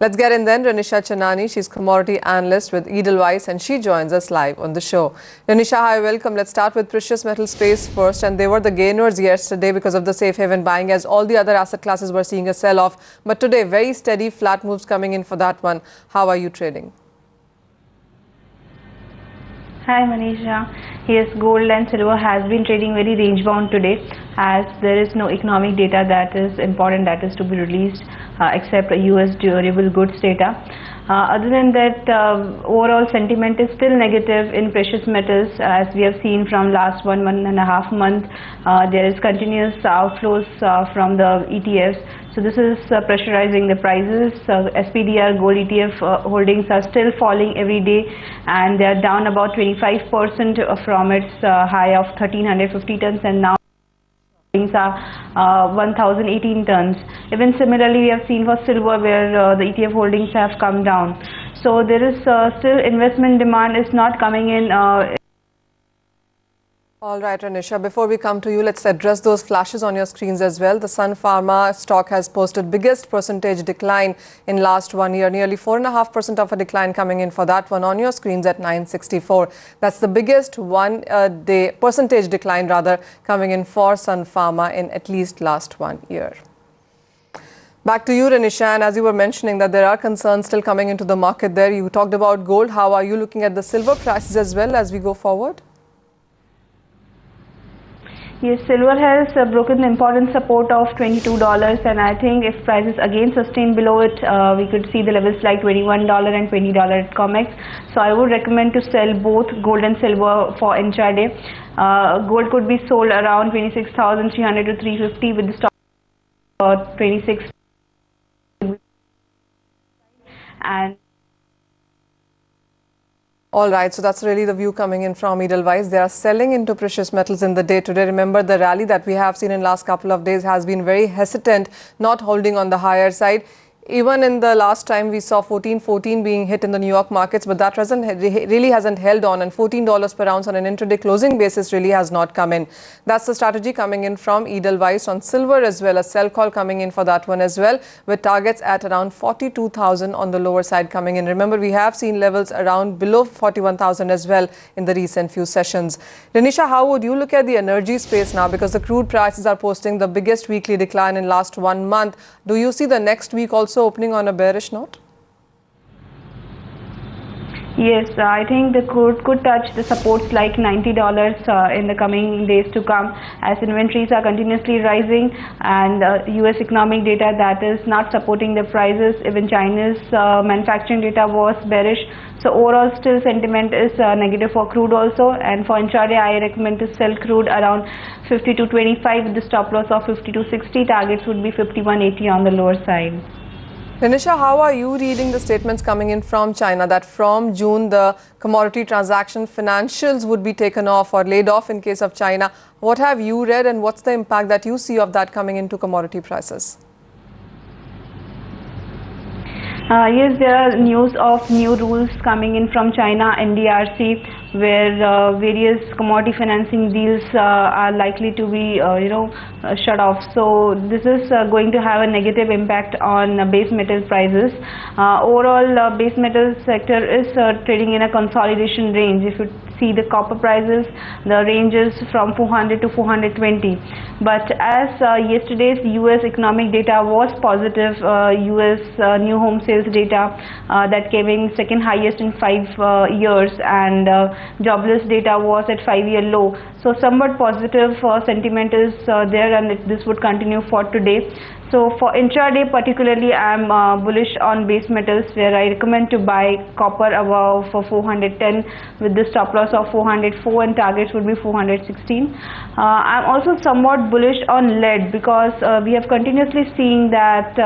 Let's get in then. Renisha Chanani, she's commodity analyst with Edelweiss, and she joins us live on the show. Renisha, hi, welcome. Let's start with precious metal space first, and they were the gainers yesterday because of the safe haven buying, as all the other asset classes were seeing a sell-off. But today, very steady, flat moves coming in for that one. How are you trading? Hi Manisha. Yes, gold and silver has been trading very range bound today, as there is no economic data that is important that is to be released except US durable goods data. Other than that, overall sentiment is still negative in precious metals, as we have seen from last 1.5 months. There is continuous outflows from the ETFs. So this is pressurizing the prices. SPDR gold ETF holdings are still falling every day, and they are down about 25% from its high of 1,350 tons, and now holdings are 1,018 tons. Even similarly, we have seen for silver where the ETF holdings have come down. So there is still investment demand is not coming in. All right, Renisha, before we come to you, let's address those flashes on your screens as well. The Sun Pharma stock has posted biggest percentage decline in last 1 year, nearly 4.5% of a decline coming in for that one on your screens at 964. That's the biggest one-day percentage decline rather coming in for Sun Pharma in at least last 1 year. Back to you, Renisha, and as you were mentioning that there are concerns still coming into the market there. You talked about gold. How are you looking at the silver prices as well as we go forward? Yes, silver has broken the important support of $22, and I think if prices again sustain below it, we could see the levels like $21 and $20 at COMEX. So I would recommend to sell both gold and silver for intraday. Gold could be sold around 26,300 to 350 with the stop 26, and all right, so that's really the view coming in from Edelweiss. They are selling into precious metals in the day today. Remember, the rally that we have seen in last couple of days has been very hesitant, not holding on the higher side. Even in the last time, we saw 14.14 being hit in the New York markets, but that really hasn't held on, and $14 per ounce on an intraday closing basis really has not come in. That's the strategy coming in from Edelweiss on silver as well, as sell call coming in for that one as well, with targets at around 42,000 on the lower side coming in. Remember, we have seen levels around below 41,000 as well in the recent few sessions. Renisha, how would you look at the energy space now, because the crude prices are posting the biggest weekly decline in last 1 month? Do you see the next week also opening on a bearish note? Yes, I think the crude could touch the supports like $90 in the coming days to come, as inventories are continuously rising, and US economic data that is not supporting the prices. Even China's manufacturing data was bearish. So overall still sentiment is negative for crude also, and for intraday I recommend to sell crude around 52.25 with the stop loss of 52.60. Targets would be 51.80 on the lower side. Renisha, how are you reading the statements coming in from China that from June the commodity transaction financials would be taken off or laid off in case of China? What have you read, and what's the impact that you see of that coming into commodity prices? Yes, there are news of new rules coming in from China, NDRC, where various commodity financing deals are likely to be shut off. So this is going to have a negative impact on base metal prices. Overall, base metal sector is trading in a consolidation range. If you see the copper prices, the range is from 400 to 420. But as yesterday's US economic data was positive, US new home sales data that came in second highest in 5 years, and jobless data was at 5-year low. So somewhat positive sentiment is there, and this would continue for today. So for intraday particularly, I am bullish on base metals, where I recommend to buy copper above for 410 with the stop loss of 404, and targets would be 416. I'm also somewhat bullish on lead, because we have continuously seen that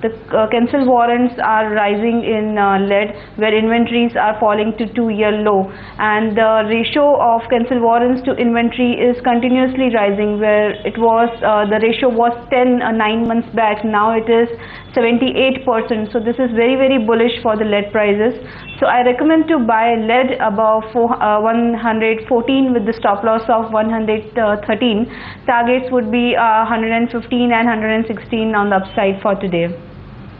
the cancel warrants are rising in lead, where inventories are falling to 2-year low, and the ratio of cancel warrants to inventory is continuously rising, where it was the ratio was 9 months back. Now it is 78%. So this is very, very bullish for the lead prices. So I recommend to buy lead above 114 with the stop loss of 113. Targets would be 115 and 116 on the upside for today.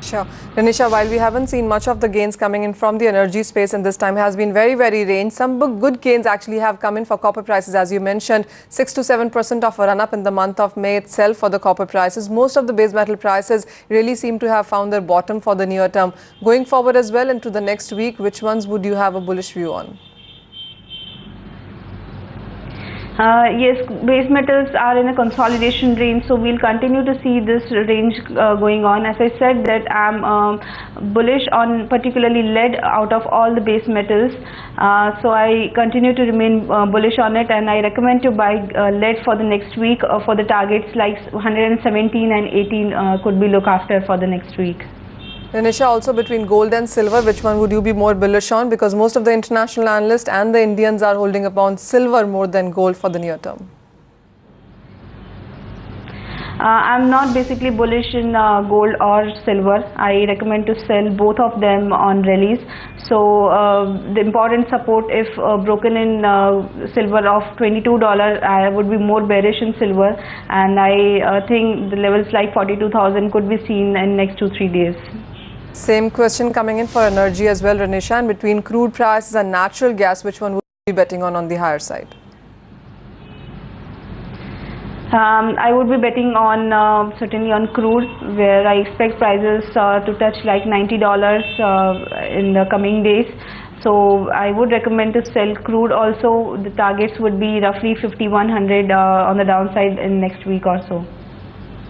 Sure. Renisha, while we haven't seen much of the gains coming in from the energy space, and this time has been very, very range, some good gains actually have come in for copper prices. As you mentioned, 6 to 7% of a run-up in the month of May itself for the copper prices. Most of the base metal prices really seem to have found their bottom for the near term. Going forward as well into the next week, which ones would you have a bullish view on? Yes, base metals are in a consolidation range, so we'll continue to see this range going on. As I said, that I'm bullish on particularly lead out of all the base metals, so I continue to remain bullish on it, and I recommend to buy lead for the next week for the targets like 117 and 18 could be look after for the next week. Renisha, also between gold and silver, which one would you be more bullish on? Because most of the international analysts and the Indians are holding upon silver more than gold for the near term. I'm not basically bullish in gold or silver. I recommend to sell both of them on rallies. So the important support, if broken in silver of $22, I would be more bearish in silver, and I think the levels like 42,000 could be seen in next 2-3 days. Same question coming in for energy as well, Renisha. And between crude prices and natural gas, which one would you be betting on the higher side? I would be betting on certainly on crude, where I expect prices to touch like $90 in the coming days. So I would recommend to sell crude also. The targets would be roughly 5,100 on the downside in next week or so.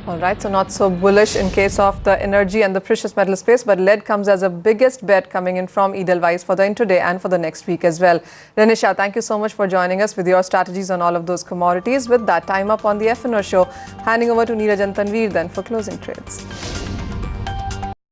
All right, so not so bullish in case of the energy and the precious metal space, but lead comes as a biggest bet coming in from Edelweiss for the intraday and for the next week as well. Renisha, thank you so much for joining us with your strategies on all of those commodities. With that, time up on the FNO show. Handing over to Neeraj and Tanveer then for closing trades.